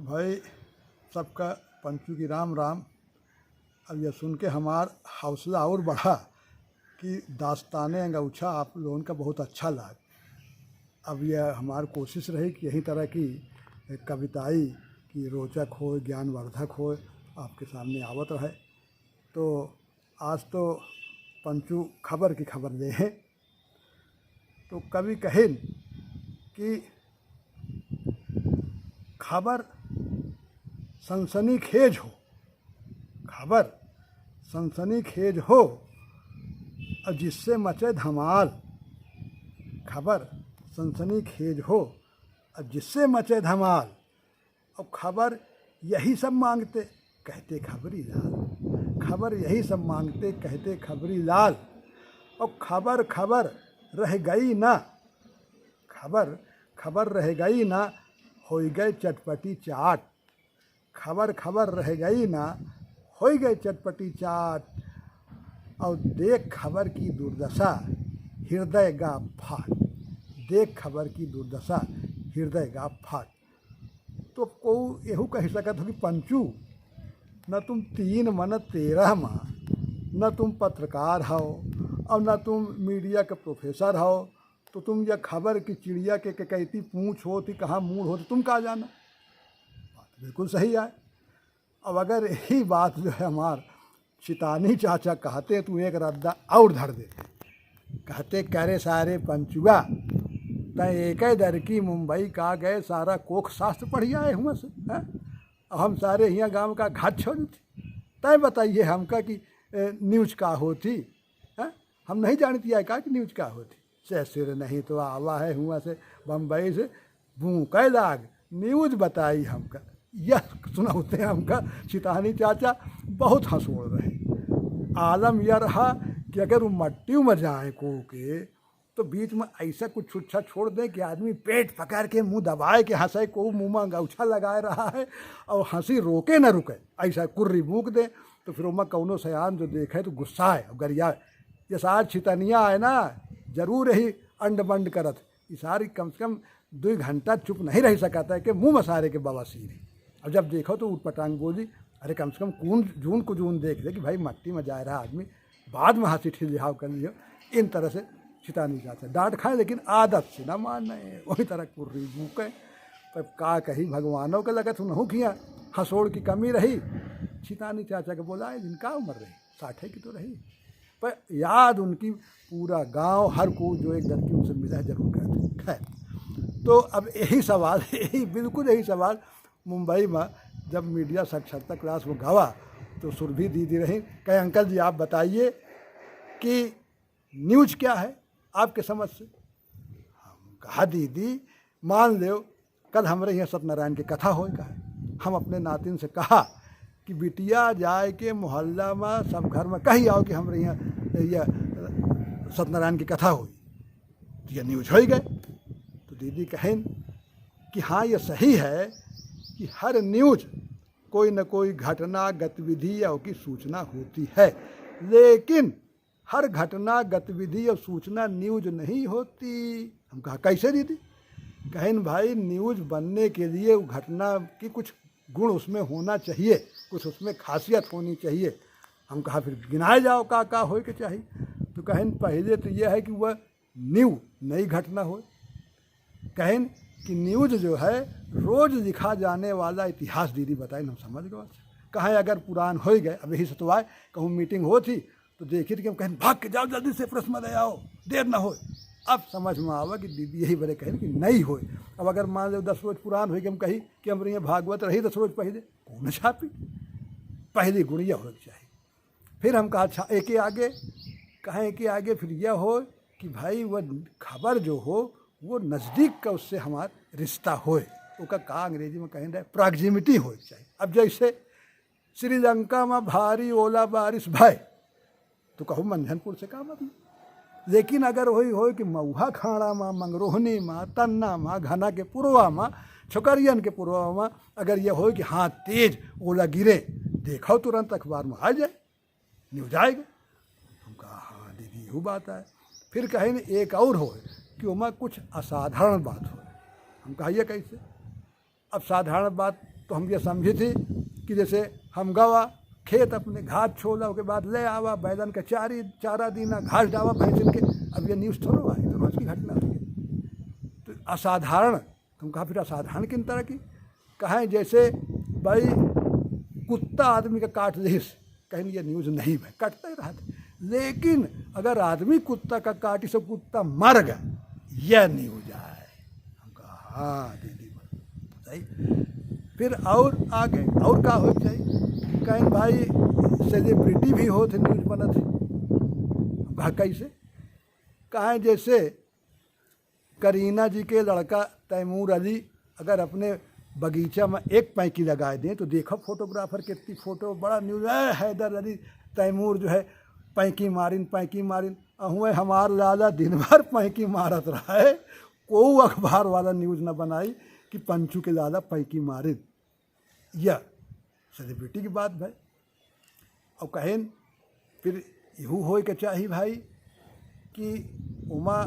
तो भाई सबका पंचू की राम राम। अब यह सुन के हमार हौसला और बढ़ा कि दास्तान अंगौछा आप लोगों का बहुत अच्छा लगा। अब यह हमारी कोशिश रही कि यही तरह की कविताई की रोचक हो, ज्ञानवर्धक हो, आपके सामने आवत रहे। तो आज तो पंचू खबर की खबर ले हैं। तो कवि कहें कि खबर सनसनीखेज हो, खबर सनसनीखेज हो और जिससे मचे धमाल, खबर सनसनीखेज हो और जिससे मचे धमाल। और खबर यही सब मांगते कहते खबरी लाल, खबर यही सब मांगते कहते खबरी लाल। और खबर खबर रह गई ना, खबर खबर रह गई ना, हो गए चटपटी चाट। खबर खबर रह गई ना, हो गए चटपटी चाट। और देख खबर की दुर्दशा हृदय गा फाट, देख खबर की दुर्दशा हृदय गा फाट। तो को यहू कह सकत हो कि पंचू न तुम 3 मन 13 माँ, न तुम पत्रकार हो और न तुम मीडिया के प्रोफेसर हो। तो तुम यह खबर की चिड़िया के कैती पूँछ हो थी, कहाँ मूड हो, तो तुम कहाँ जाना। बात बिल्कुल सही है। अब अगर यही बात जो है हमार चितानी चाचा कहते हैं, तू एक रद्दा और धर दे। कहते करे सारे पंचुआ तय एक दर की मुंबई का गए, सारा कोख शास्त्र पढ़ी आए हुआ से है। हम सारे यहाँ गांव का घाट छोड़ थी। तय बताइए हमका कि न्यूज का होती है। हम नहीं जानती है का कि न्यूज का होती। से सिर नहीं तो आवा है हुआ से बम्बई से भूखे लाग न्यूज बताई हमका। यह सुनाते हैं हमका चितानी चाचा बहुत हंसोड़ रहे। आलम यह रहा कि अगर वो मट्टी में जाए को के तो बीच में ऐसा कुछ छुच्छा छोड़ दे कि आदमी पेट पकड़ के मुंह दबाए के हंसे, को मुंह में अंगौछा लगाए रहा है और हंसी रोके न रुके, ऐसा कुर्री मूक दे। तो फिर उमा कौनो सयान जो देखे तो गुस्सा है गरिया। ये सार छितनिया है ना, जरूर यही अंड बंड करत। इसारी कम से कम 2 घंटा चुप नहीं रह सकता है कि मुँह में सारे के बवासीर। अब जब देखो तो उठ पटांग बोली, अरे कम से कम कून जून को जून देख ले कि भाई मट्टी में जा रहा आदमी, बाद में हंसी ठिल्हाव कर लियो। इन तरह से चितानी चाहते डांट खाए लेकिन आदत से ना माने, वही तरह कुर्री भूके। पर का कही भगवानों के लगत उन्हों किया हंसोड़ की कमी रही। चितानी चाचा के बोला जिनका उम्र रही 60 की तो रही, पर याद उनकी पूरा गांव हर को जो एक लड़की उनसे मिला है जरूर कहते। खैर, तो अब यही सवाल, यही बिल्कुल यही सवाल मुंबई में जब मीडिया साक्षरता क्लास में गवा तो सुरभि दीदी रही। कहे अंकल जी आप बताइए कि न्यूज क्या है आपके समझ से। हम कहा दीदी मान लो कल हमारे यहाँ सत्यनारायण की कथा हो का है। हम अपने नातिन से कहा कि बिटिया जाए के मोहल्ला में सब घर में कही आओ कि हमारे यहाँ यह सत्यनारायण की कथा हुई। तो यह न्यूज हो ही गए। तो दीदी कहें कि हाँ ये सही है कि हर न्यूज कोई न कोई घटना गतिविधि या उसकी सूचना होती है, लेकिन हर घटना गतिविधि और सूचना न्यूज नहीं होती। हम कहा कैसे दीदी। कहें भाई न्यूज बनने के लिए वो घटना की कुछ गुण उसमें होना चाहिए, कुछ उसमें खासियत होनी चाहिए। हम कहा फिर गिनाए जाओ का हो के चाहिए। तो कहें पहले तो यह है कि वह न्यू नई घटना हो। कहें कि न्यूज जो है रोज लिखा जाने वाला इतिहास दीदी बताए हम समझ गए। कहें अगर पुरान हो गए, अब यही सतवाए कहूँ मीटिंग हो थी तो देखी थी कि हम कहें भाग के जाओ जल्दी से प्रेस में दे आओ, देर ना हो। अब समझ में आवा कि दीदी यही बड़े कहें कि नहीं हो। अब अगर मान लो 10 रोज पुरान हो गए, हम कही कि हमारे यहाँ भागवत रही 10 रोज पहले, कौन छापी। पहली गुण यह होना चाहिए। फिर हम कहा अच्छा एक आगे कहें कि आगे फिर यह हो कि भाई वह खबर जो हो वो नज़दीक का उससे हमारा रिश्ता होए, उसका का अंग्रेजी में कहें रहे प्रॉक्सिमिटी हो चाहिए। अब जैसे श्रीलंका में भारी ओला बारिश भय तो कहूँ मंझनपुर से का मतलब। लेकिन अगर वही हो कि मऊहा खाड़ा में, मंगरोहनी में, तन्ना में, घना के पुरवा में, छोकरियन के पुरवा में अगर यह हो कि हाँ तेज ओला गिरे, देखो तुरंत अखबार में आ जाए, न्यूज आएगा। हम कहा हाँ दीदी यही बात है। फिर कहें एक और हो कि वहाँ कुछ असाधारण बात हो। हम कहा ये कैसे। अब साधारण बात तो हम ये समझी थी कि जैसे हम गवा खेत अपने घास छोला के बाद ले आवा बैलन का चारा दीना घास डावा भैंसिन के। अब ये न्यूज़ थोड़ा हुआ, तो रोज़ की घटना हुई है। तो असाधारण, तुम कहा फिर असाधारण किन तरह की कहें, जैसे भाई कुत्ता आदमी का काट दिस, कहीं ये न्यूज़ नहीं भाई, कटता ही रहा था। लेकिन अगर आदमी कुत्ता का काटी से कुत्ता मर गया, यह न्यूज़ आए। हम कहा हाँ दीदी सही। फिर और आगे और का हो चाहिए, कहीं भाई सेलिब्रिटी भी हो थे न्यूज़ बना थे। कहा कैसे, कहें जैसे करीना जी के लड़का तैमूर अली अगर अपने बगीचा में एक पैंकी लगा दें तो देखो फोटोग्राफर कितनी फोटो, बड़ा न्यूज़ है। हैदर अली तैमूर जो है पैंकी मारिन अहुए हमार लाला दिन भर पैंकी मारत रहा है, कोई अखबार वाला न्यूज़ न बनाई कि पंचू के लाला पैंकी मारिन। यह सेलिब्रिटी की बात भाई। और कहें फिर यहू हो के चाहिए भाई कि उमा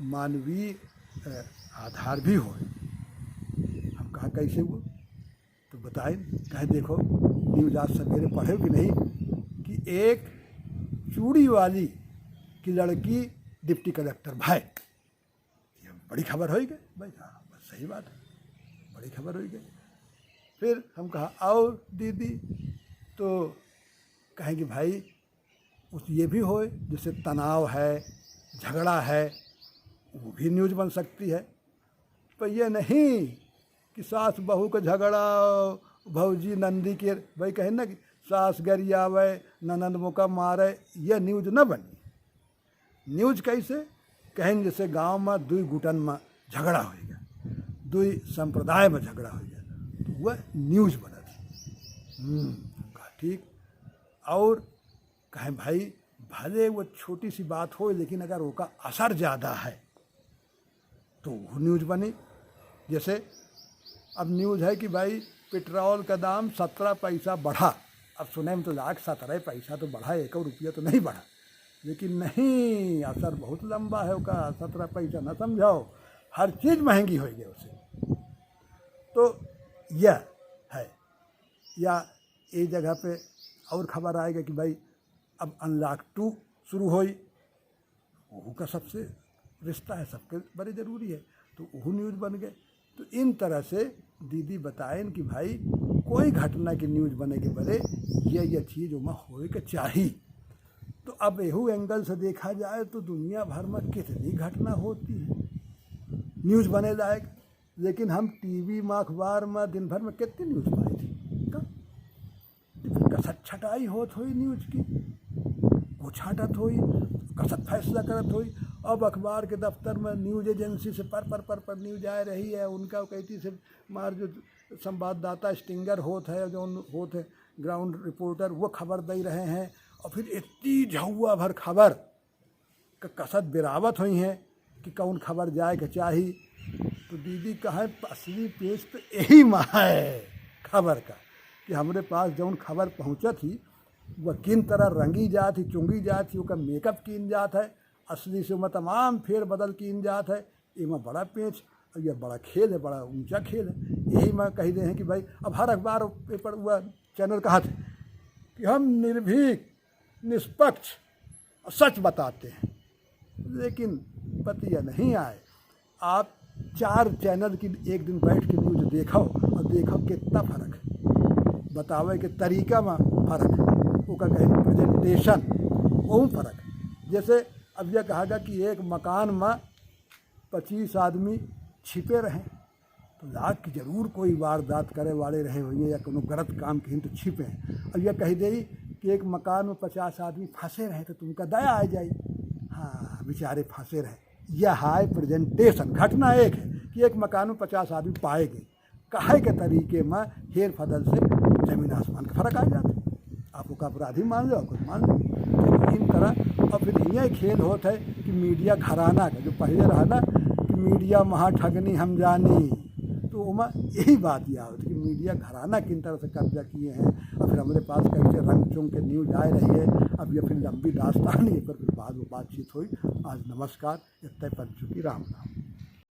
मानवीय आधार भी हो। हम कहा कैसे हुआ, तो बताएं। कहे देखो न्यूज़ आज सवेरे पढ़े कि नहीं कि एक चूड़ी वाली की लड़की डिप्टी कलेक्टर भाई, ये बड़ी खबर हो गई भाई। हाँ बस सही बात है, बड़ी खबर हो गई। फिर हम कहा और दीदी, तो कहेंगे भाई उस ये भी हो जैसे तनाव है, झगड़ा है, वो भी न्यूज़ बन सकती है। पर ये नहीं कि सास बहू का झगड़ा, भौजी नंदी के भाई कहें ना कि सास गरियावे ननंद मुका मारे, यह न्यूज़ न बनी। न्यूज़ कैसे कहें, जैसे गांव में दुई गुटन में झगड़ा हो गया, दुई संप्रदाय में झगड़ा हो गया, तो वह न्यूज़ बना थी। कहा ठीक। और कहें भाई भले वो छोटी सी बात हो लेकिन अगर उसका असर ज़्यादा है तो वो न्यूज़ बनी। जैसे अब न्यूज़ है कि भाई पेट्रोल का दाम 17 पैसा बढ़ा। अब सुने में तो लाख 17 पैसा तो बढ़ा, 1 रुपया तो नहीं बढ़ा, लेकिन नहीं, असर बहुत लंबा है उसका। 17 पैसा न समझाओ, हर चीज़ महंगी हो गई उसे। तो यह है। या एक जगह पे और खबर आएगा कि भाई अब अनलॉक 2 शुरू हुई, वो का सबसे रिश्ता है, सबके बड़े ज़रूरी है, तो वो न्यूज़ बन गए। तो इन तरह से दीदी बताएं कि भाई कोई घटना की न्यूज़ बने के बड़े ये चीज़ उमा होए के चाहिए। तो अब एहू एंगल से देखा जाए तो दुनिया भर में कितनी घटना होती है न्यूज़ बने लायक, लेकिन हम टीवी में अखबार में दिन भर में कितनी न्यूज़ पाई थी। कसत छटाई होत हुई न्यूज़ की, वो छाटत हुई, कसत फैसला करत हुई। अब अखबार के दफ्तर में न्यूज़ एजेंसी से पर न्यूज़ आ रही है, उनका कहती से मार जो संवाददाता स्टिंगर होत है, जो होत है ग्राउंड रिपोर्टर, वो खबर दे रहे हैं। और फिर इतनी झुआ भर खबर का कसत बिरावत हुई हैं कि कौन खबर जाए के चाहिए। तो दीदी कहे असली पेज तो यही माँ है खबर का, कि हमारे पास जौन खबर पहुँचा थी वह किन तरह रंगी जात थी, चुंगी जात थी, उसका मेकअप कीन जात है, असली से वह तमाम फेर बदल कीन जात है। इमें बड़ा पेच, यह बड़ा खेल है, बड़ा ऊंचा खेल है। यही मैं कह रहे हैं कि भाई अब हर अखबार पेपर हुआ चैनल कहा थे कि हम निर्भीक निष्पक्ष सच बताते हैं, लेकिन पतिया नहीं आए। आप 4 चैनल की एक दिन बैठ के न्यूज़ देखो और देखो कितना फ़र्क है, बतावे के तरीका में फ़र्क है, वो का कहें प्रेजेंटेशन वो फ़र्क है। जैसे अब यह कहा गया कि एक मकान में 25 आदमी छिपे रहें, तो लाख की जरूर कोई वारदात करे वाले रहे हुए या कोनो गलत काम कहीं तो छिपे हैं। और यह कह दे कि एक मकान में 50 आदमी फंसे रहे तो तुमका दया आ जाए, हाँ बेचारे फंसे रहे। यह हाई प्रेजेंटेशन। घटना एक है कि एक मकान में 50 आदमी पाए गए, कहे के तरीके में हेर फदल से ज़मीन आसमान का फ़र्क आ जाता है। आप उसका अपराधी मान लो, कुछ मान लो, तो इन तरह। और फिर यह खेल होता है कि मीडिया घराना का, जो पहले रहा ना कि मीडिया महा ठगनी हम जानी, तो उमा यही बात यह होती कि मीडिया घराना किन तरह से कब्जा किए हैं। और फिर हमारे पास कैसे रंग चुंग के न्यूज़ आ रही है। अब यह फिर लंबी दास्तान है, पर फिर बाद में बातचीत हुई। आज नमस्कार, इतने पंचू की राम राम।